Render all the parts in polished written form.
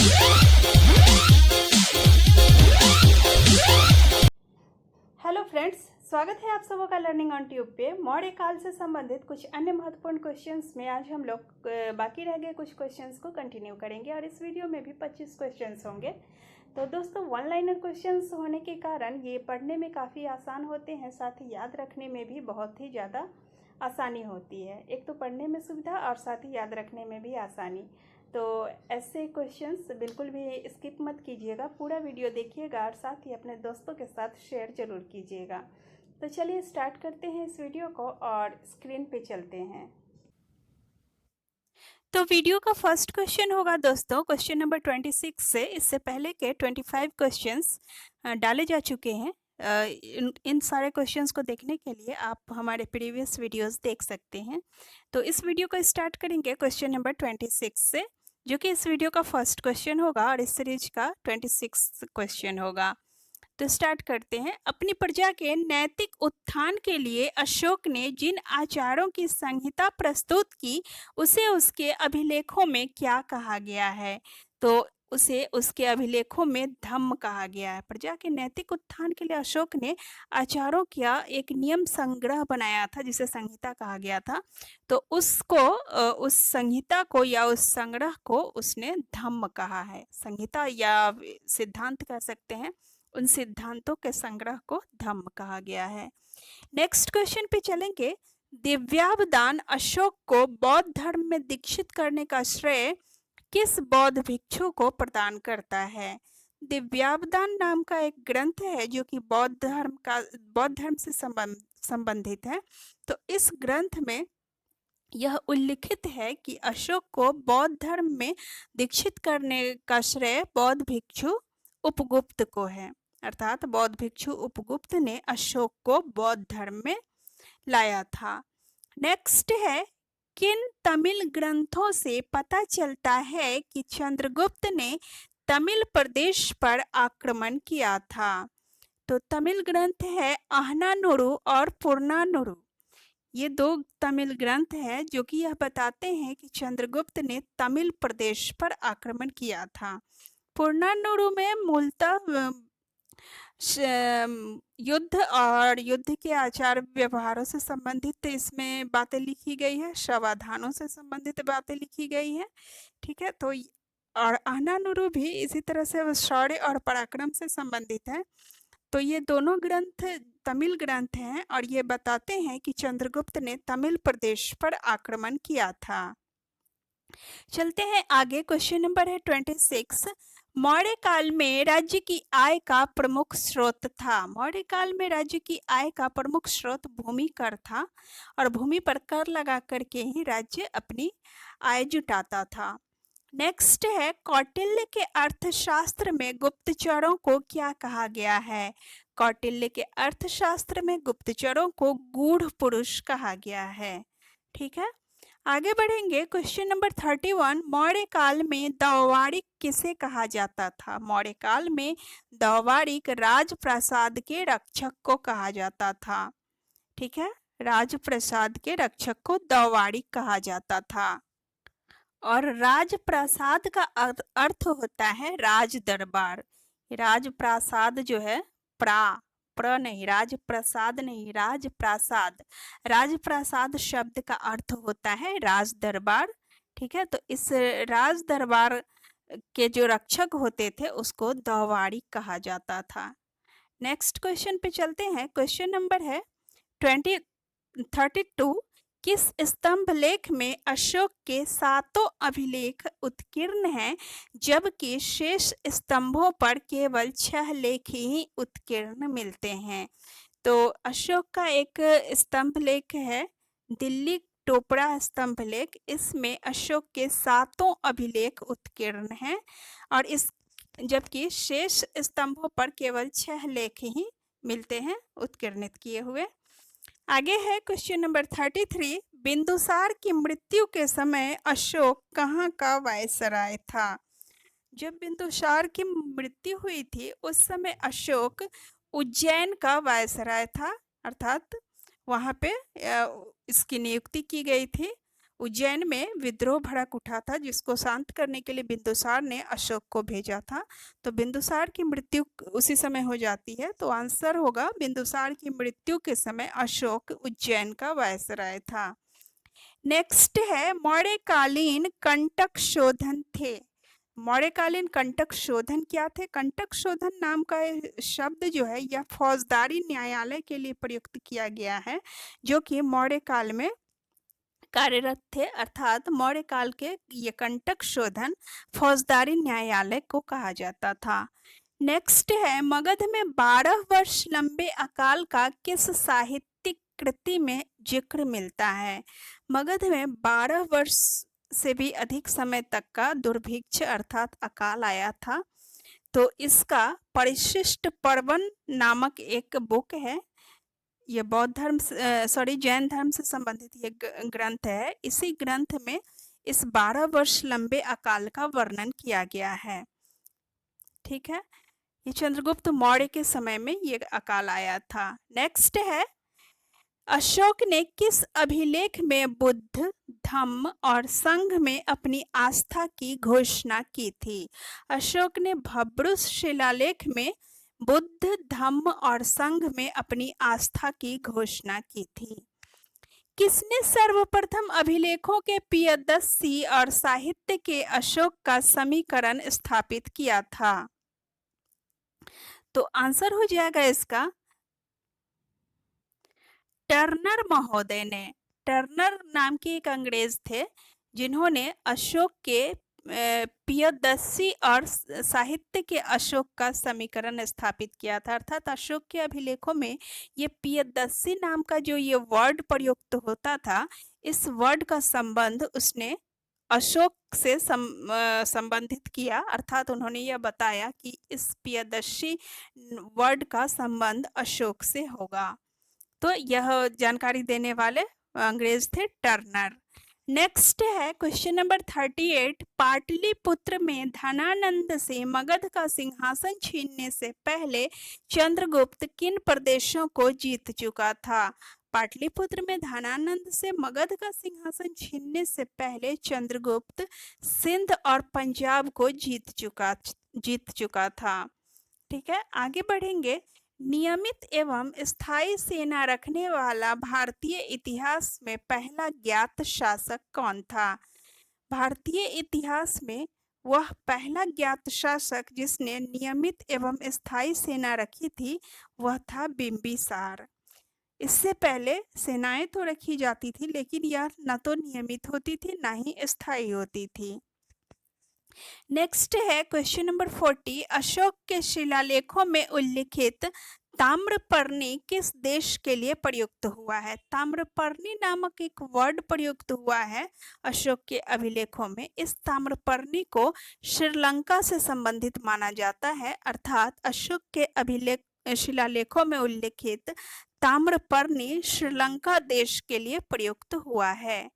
Hello friends, स्वागत है आप सबों का लर्निंग ऑन ट्यूब पे। मौर्य काल से संबंधित कुछ अन्य महत्वपूर्ण क्वेश्चंस में आज हम लोग बाकी रह गए कुछ क्वेश्चंस को कंटिन्यू करेंगे और इस वीडियो में भी 25 क्वेश्चंस होंगे। तो दोस्तों, वन लाइनर क्वेश्चंस होने के कारण ये पढ़ने में काफ़ी आसान होते हैं, साथ ही याद रखने में भी बहुत ही ज़्यादा आसानी होती है। एक तो पढ़ने में सुविधा और साथ ही याद रखने में भी आसानी। तो ऐसे क्वेश्चंस बिल्कुल भी स्किप मत कीजिएगा, पूरा वीडियो देखिएगा और साथ ही अपने दोस्तों के साथ शेयर जरूर कीजिएगा। तो चलिए स्टार्ट करते हैं इस वीडियो को और स्क्रीन पे चलते हैं। तो वीडियो का फर्स्ट क्वेश्चन होगा दोस्तों क्वेश्चन नंबर 26 से। इससे पहले के 25 क्वेश्चंस डाले जा चुके हैं। इन सारे क्वेश्चंस को देखने के लिए आप हमारे प्रीवियस वीडियोस देख सकते हैं। तो इस वीडियो को स्टार्ट करेंगे क्वेश्चन नंबर 26 से, जो कि इस वीडियो का फर्स्ट क्वेश्चन होगा और इस सीरीज का 26 क्वेश्चन होगा। तो स्टार्ट करते हैं। अपनी प्रजा के नैतिक उत्थान के लिए अशोक ने जिन आचारों की संहिता प्रस्तुत की, उसे उसके अभिलेखों में क्या कहा गया है? तो उसे उसके अभिलेखों में धम्म कहा गया है। प्रजा के नैतिक उत्थान के लिए अशोक ने आचारों का एक नियम संग्रह बनाया था, जिसे संहिता कहा गया था। तो उसको उस संहिता को या उस संग्रह को उसने धम्म कहा है। संहिता या सिद्धांत कह सकते हैं, उन सिद्धांतों के संग्रह को धम्म कहा गया है। नेक्स्ट क्वेश्चन पे चलेंगे। दिव्यावदान अशोक को बौद्ध धर्म में दीक्षित करने का श्रेय किस बौद्ध भिक्षु को प्रदान करता है? दिव्यावदान नाम का एक ग्रंथ है जो कि बौद्ध धर्म से संबंधित है। तो इस ग्रंथ में यह उल्लिखित है कि अशोक को बौद्ध धर्म में दीक्षित करने का श्रेय बौद्ध भिक्षु उपगुप्त को है। अर्थात बौद्ध भिक्षु उपगुप्त ने अशोक को बौद्ध धर्म में लाया था। नेक्स्ट है, किन तमिल ग्रंथों से पता चलता है कि चंद्रगुप्त ने तमिल प्रदेश पर आक्रमण किया था? तो तमिल ग्रंथ है अहनानुरु और पुरनानुरु। ये दो तमिल ग्रंथ हैं जो कि यह बताते हैं कि चंद्रगुप्त ने तमिल प्रदेश पर आक्रमण किया था। पुरनानुरु में मूलतः युद्ध और युद्ध के आचार व्यवहारों से संबंधित इसमें बातें लिखी गई है, शवाधानों से संबंधित बातें लिखी गई है। ठीक है, तो और अहनानुरु भी इसी तरह से शौर्य और पराक्रम से संबंधित है। तो ये दोनों ग्रंथ तमिल ग्रंथ हैं और ये बताते हैं कि चंद्रगुप्त ने तमिल प्रदेश पर आक्रमण किया था। चलते हैं आगे। क्वेश्चन नंबर है 26। मौर्य काल में राज्य की आय का प्रमुख स्रोत था। मौर्य काल में राज्य की आय का प्रमुख स्रोत भूमि कर था और भूमि पर कर लगा करके ही राज्य अपनी आय जुटाता था। नेक्स्ट है, कौटिल्य के अर्थशास्त्र में गुप्तचरों को क्या कहा गया है? कौटिल्य के अर्थशास्त्र में गुप्तचरों को गूढ़ पुरुष कहा गया है। ठीक है, आगे बढ़ेंगे। Question number 31। मौर्य काल में दौवारिक किसे कहा जाता था? मौर्य काल में दौवारिक राजप्रासाद के रक्षक को कहा जाता था। ठीक है, राजप्रासाद के रक्षक को दौवारिक कहा जाता था। और राजप्रासाद का अर्थ होता है राज दरबार। राजप्रासाद जो है प्र नहीं, राजप्रसाद नहीं, राजप्रासाद। राजप्रासाद शब्द का अर्थ होता है राज दरबार। ठीक है, तो इस राज दरबार के जो रक्षक होते थे उसको दौवारिक कहा जाता था। नेक्स्ट क्वेश्चन पे चलते हैं। क्वेश्चन नंबर है 32। किस स्तंभ लेख में अशोक के 7 अभिलेख उत्कीर्ण हैं, जबकि शेष स्तंभों पर केवल 6 लेख ही उत्कीर्ण मिलते हैं? तो अशोक का एक स्तंभ लेख है दिल्ली टोपड़ा स्तंभ लेख। इसमें अशोक के 7 अभिलेख उत्कीर्ण हैं और इस जबकि शेष स्तंभों पर केवल 6 लेख ही मिलते हैं उत्कीर्णित किए हुए। आगे है क्वेश्चन नंबर 33। बिंदुसार की मृत्यु के समय अशोक कहाँ का वायसराय था? जब बिंदुसार की मृत्यु हुई थी उस समय अशोक उज्जैन का वायसराय था, अर्थात वहाँ पे इसकी नियुक्ति की गई थी। उज्जैन में विद्रोह भड़क उठा था, जिसको शांत करने के लिए बिंदुसार ने अशोक को भेजा था। तो बिंदुसार की मृत्यु उसी समय हो जाती है, तो आंसर होगा बिंदुसार की मृत्यु के समय अशोक उज्जैन का वायसराय था। नेक्स्ट है मौर्यकालीन कंटक शोधन थे। मौर्यकालीन कंटक शोधन क्या थे? कंटक शोधन नाम का शब्द जो है यह फौजदारी न्यायालय के लिए प्रयुक्त किया गया है, जो कि मौर्य काल में कार्यरत थे। अर्थात मौर्य काल के ये कंटक शोधन फौजदारी न्यायालय को कहा जाता था। नेक्स्ट है मगध में 12 वर्ष लंबे अकाल का किस साहित्यिक कृति में जिक्र मिलता है? मगध में 12 वर्ष से भी अधिक समय तक का दुर्भिक्ष अर्थात अकाल आया था। तो इसका परिशिष्ट पर्वन नामक एक बुक है, ये बौद्ध धर्म जैन धर्म से संबंधित ये ग्रंथ है। इसी ग्रंथ में इस 12 वर्ष लंबे अकाल का वर्णन किया गया है। ठीक है, ये चंद्रगुप्त मौर्य के समय में ये अकाल आया था। नेक्स्ट है अशोक ने किस अभिलेख में बुद्ध, धम्म और संघ में अपनी आस्था की घोषणा की थी? अशोक ने भब्रुस शिलालेख में बुद्ध, धम्म और संघ में अपनी आस्था की घोषणा की थी। किसने सर्वप्रथम अभिलेखों के पियदस्सी और साहित्य के अशोक का समीकरण स्थापित किया था? तो आंसर हो जाएगा इसका टर्नर महोदय ने। टर्नर नाम के एक अंग्रेज थे जिन्होंने अशोक के पियदस्सी और साहित्य के अशोक का समीकरण स्थापित किया था। अर्थात अशोक के अभिलेखों में ये पियदस्सी नाम का जो ये वर्ड प्रयुक्त होता था, इस वर्ड का संबंध उसने अशोक से संबंधित किया। अर्थात उन्होंने यह बताया कि इस पियदस्सी वर्ड का संबंध अशोक से होगा। तो यह जानकारी देने वाले अंग्रेज थे टर्नर। नेक्स्ट है क्वेश्चन नंबर 38। पाटलिपुत्र में धनानंद से मगध का सिंहासन छीनने से पहले चंद्रगुप्त किन प्रदेशों को जीत चुका था? पाटलिपुत्र में धनानंद से मगध का सिंहासन छीनने से पहले चंद्रगुप्त सिंध और पंजाब को जीत चुका था। ठीक है, आगे बढ़ेंगे। नियमित एवं स्थायी सेना रखने वाला भारतीय इतिहास में पहला ज्ञात शासक कौन था? भारतीय इतिहास में वह पहला ज्ञात शासक जिसने नियमित एवं स्थायी सेना रखी थी वह था बिंबिसार। इससे पहले सेनाएं तो रखी जाती थी, लेकिन यह न तो नियमित होती थी न ही स्थायी होती थी। नेक्स्ट है क्वेश्चन नंबर 40। अशोक के शिलालेखों में उल्लिखित ताम्रपर्णी किस देश के लिए प्रयुक्त हुआ है? ताम्रपर्णी नामक एक वर्ड प्रयुक्त हुआ है अशोक के अभिलेखों में। इस ताम्रपर्णी को श्रीलंका से संबंधित माना जाता है। अर्थात अशोक के शिलालेखों में उल्लिखित ताम्रपर्णी श्रीलंका देश के लिए प्रयुक्त हुआ है।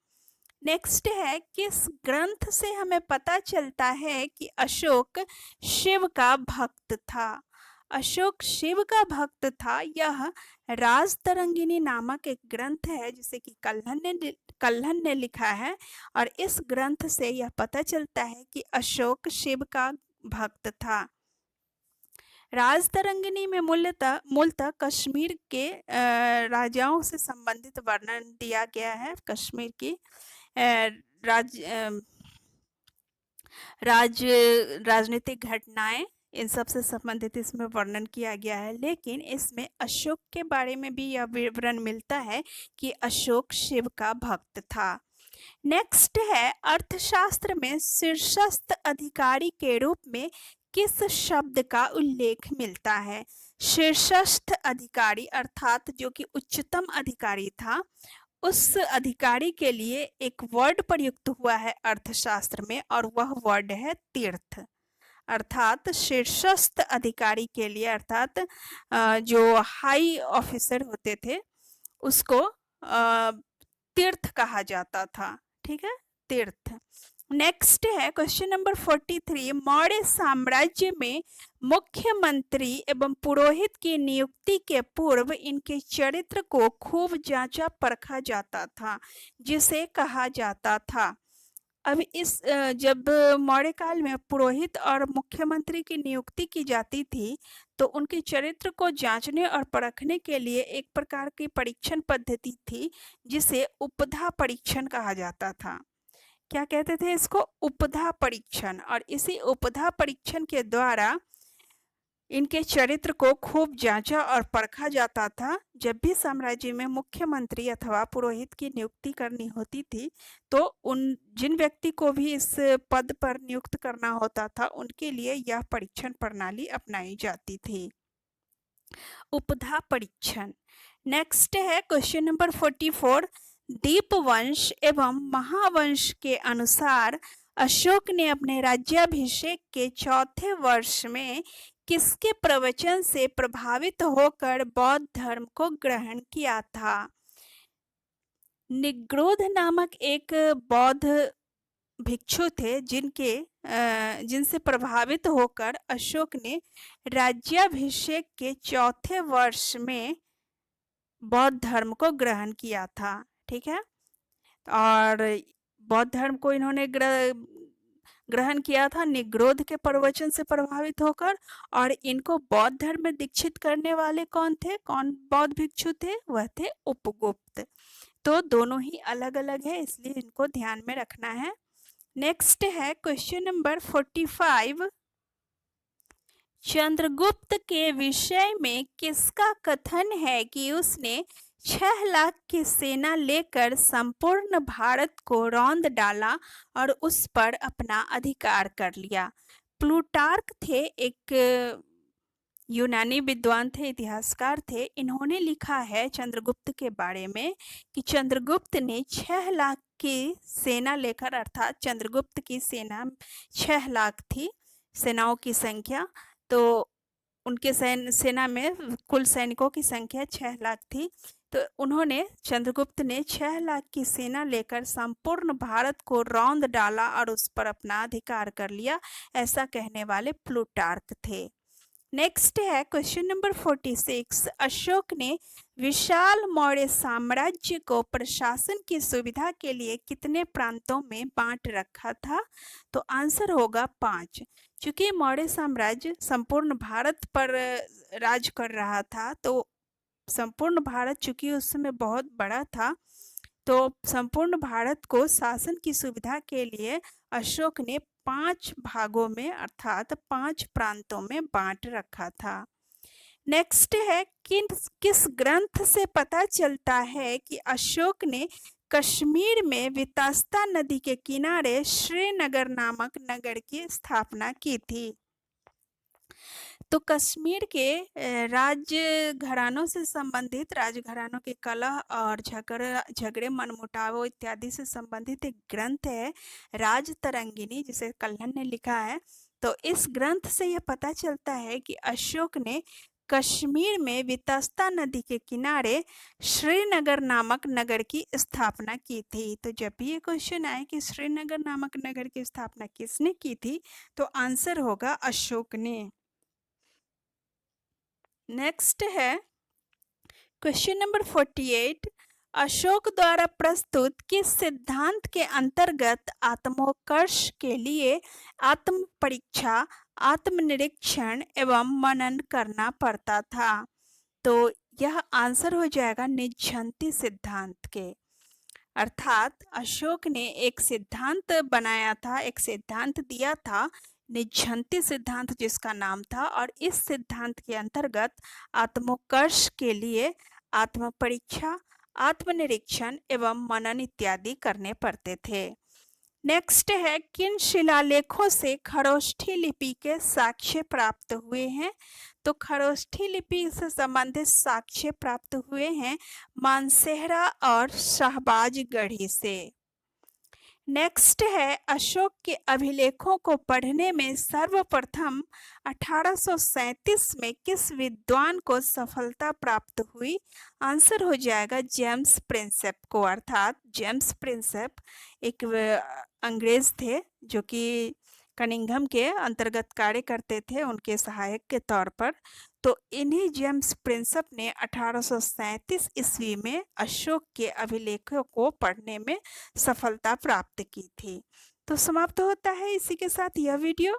नेक्स्ट है किस ग्रंथ से हमें पता चलता है कि अशोक शिव का भक्त था? अशोक शिव का भक्त था। यह राजतरंगिणी नामक एक ग्रंथ है जिसे कि कल्हण ने लिखा है, और इस ग्रंथ से यह पता चलता है कि अशोक शिव का भक्त था। राजतरंगिणी में मूलतः कश्मीर के राजाओं से संबंधित वर्णन दिया गया है। कश्मीर की राजनीतिक घटनाएं, इन सब से संबंधित इसमें वर्णन किया गया है। लेकिन इसमें अशोक के बारे में भी यह विवरण मिलता है कि अशोक शिव का भक्त था। नेक्स्ट है अर्थशास्त्र में शीर्षस्थ अधिकारी के रूप में किस शब्द का उल्लेख मिलता है? शीर्षस्थ अधिकारी अर्थात जो कि उच्चतम अधिकारी था, उस अधिकारी के लिए एक वर्ड प्रयुक्त हुआ है अर्थशास्त्र में, और वह वर्ड है तीर्थ। अर्थात शीर्षस्थ अधिकारी के लिए, अर्थात जो हाई ऑफिसर होते थे उसको तीर्थ कहा जाता था। ठीक है, तीर्थ। नेक्स्ट है क्वेश्चन नंबर 43। मौर्य साम्राज्य में मुख्यमंत्री एवं पुरोहित की नियुक्ति के पूर्व इनके चरित्र को खूब जांचा परखा जाता था, जिसे कहा जाता था। अब जब मौर्य काल में पुरोहित और मुख्यमंत्री की नियुक्ति की जाती थी, तो उनके चरित्र को जांचने और परखने के लिए एक प्रकार की परीक्षण पद्धति थी, जिसे उपधा परीक्षण कहा जाता था। क्या कहते थे इसको? उपधा परीक्षण। और इसी उपधा परीक्षण के द्वारा इनके चरित्र को खूब जांचा और परखा जाता था। जब भी साम्राज्य में मुख्यमंत्री अथवा पुरोहित की नियुक्ति करनी होती थी, तो उन जिन व्यक्ति को भी इस पद पर नियुक्त करना होता था, उनके लिए यह परीक्षण प्रणाली अपनाई जाती थी, उपधा परीक्षण। नेक्स्ट है क्वेश्चन नंबर 44। दीपवंश एवं महावंश के अनुसार अशोक ने अपने राज्याभिषेक के चौथे वर्ष में किसके प्रवचन से प्रभावित होकर बौद्ध धर्म को ग्रहण किया था? निग्रोध नामक एक बौद्ध भिक्षु थे, जिनसे प्रभावित होकर अशोक ने राज्याभिषेक के चौथे वर्ष में बौद्ध धर्म को ग्रहण किया था। ठीक है, और बौद्ध धर्म को इन्होंने ग्रहण किया था निग्रोध के प्रवचन से प्रभावित होकर। और इनको बौद्ध धर्म में दीक्षित करने वाले कौन थे? कौन बौद्ध भिक्षु थे? वह थे उपगुप्त। तो दोनों ही अलग अलग है, इसलिए इनको ध्यान में रखना है। नेक्स्ट है क्वेश्चन नंबर 45। चंद्रगुप्त के विषय में किसका कथन है कि उसने 6 लाख की सेना लेकर संपूर्ण भारत को रौंद डाला और उस पर अपना अधिकार कर लिया? प्लूटार्क थे, एक यूनानी विद्वान थे, इतिहासकार थे। इन्होंने लिखा है चंद्रगुप्त के बारे में कि चंद्रगुप्त ने 6 लाख की सेना लेकर, अर्थात चंद्रगुप्त की सेना 6 लाख थी, सेनाओं की संख्या। तो उनके सेना में कुल सैनिकों की संख्या 6 लाख थी। तो चंद्रगुप्त ने 6 लाख की सेना लेकर संपूर्ण भारत को रौंद डाला और उस पर अपना अधिकार कर लिया, ऐसा कहने वाले प्लूटार्क थे। नेक्स्ट है क्वेश्चन नंबर 46। अशोक ने विशाल मौर्य साम्राज्य को प्रशासन की सुविधा के लिए कितने प्रांतों में बांट रखा था? तो आंसर होगा 5। चूंकि मौर्य साम्राज्य संपूर्ण भारत पर राज कर रहा था, तो संपूर्ण भारत चूंकि उस समय बहुत बड़ा था, तो संपूर्ण भारत को शासन की सुविधा के लिए अशोक ने 5 भागों में, अर्थात 5 प्रांतों में बांट रखा था। नेक्स्ट है किस ग्रंथ से पता चलता है कि अशोक ने कश्मीर में वितस्ता नदी के किनारे श्रीनगर नामक नगर की स्थापना की थी? तो कश्मीर के राज्य घरानों से संबंधित, राजघरानों के कलह और झगड़े मनमुटावों इत्यादि से संबंधित एक ग्रंथ है राजतरंगिणी, जिसे कल्हण ने लिखा है। तो इस ग्रंथ से यह पता चलता है कि अशोक ने कश्मीर में वितस्ता नदी के किनारे श्रीनगर नामक नगर की स्थापना की थी। तो जब भी ये क्वेश्चन आए कि श्रीनगर नामक नगर की स्थापना किसने की थी, तो आंसर होगा अशोक ने। नेक्स्ट है क्वेश्चन नंबर 48। अशोक द्वारा प्रस्तुत किस सिद्धांत के अंतर्गत आत्मोत्कर्ष के लिए आत्म परीक्षा, आत्मनिरीक्षण एवं मनन करना पड़ता था? तो यह आंसर हो जाएगा निझंती सिद्धांत के। अर्थात अशोक ने एक सिद्धांत बनाया था, एक सिद्धांत दिया था, निझंती सिद्धांत जिसका नाम था। और इस सिद्धांत के अंतर्गत आत्मोत्कर्ष के लिए आत्म परीक्षा, आत्मनिरीक्षण एवं मनन इत्यादि करने पड़ते थे। नेक्स्ट है किन शिलालेखों से खरोष्ठी लिपि के साक्ष्य प्राप्त हुए हैं? तो खरोष्ठी लिपि से संबंधित साक्ष्य प्राप्त हुए हैं मानसेहरा और शाहबाजगढ़ी से। नेक्स्ट है, अशोक के अभिलेखों को पढ़ने में सर्वप्रथम 1837 में किस विद्वान को सफलता प्राप्त हुई? आंसर हो जाएगा जेम्स प्रिंसेप को, अर्थात जेम्स प्रिंसेप एक अंग्रेज थे जो कि कनिंघम के अंतर्गत कार्य करते थे, उनके सहायक के तौर पर। तो इन्हीं जेम्स प्रिंसेप ने 1837 ईस्वी में अशोक के अभिलेखों को पढ़ने में सफलता प्राप्त की थी। तो समाप्त होता है इसी के साथ यह वीडियो।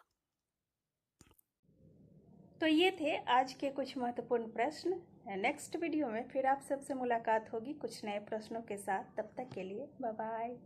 तो ये थे आज के कुछ महत्वपूर्ण प्रश्न। नेक्स्ट वीडियो में फिर आप सबसे मुलाकात होगी कुछ नए प्रश्नों के साथ। तब तक के लिए बाय बाय।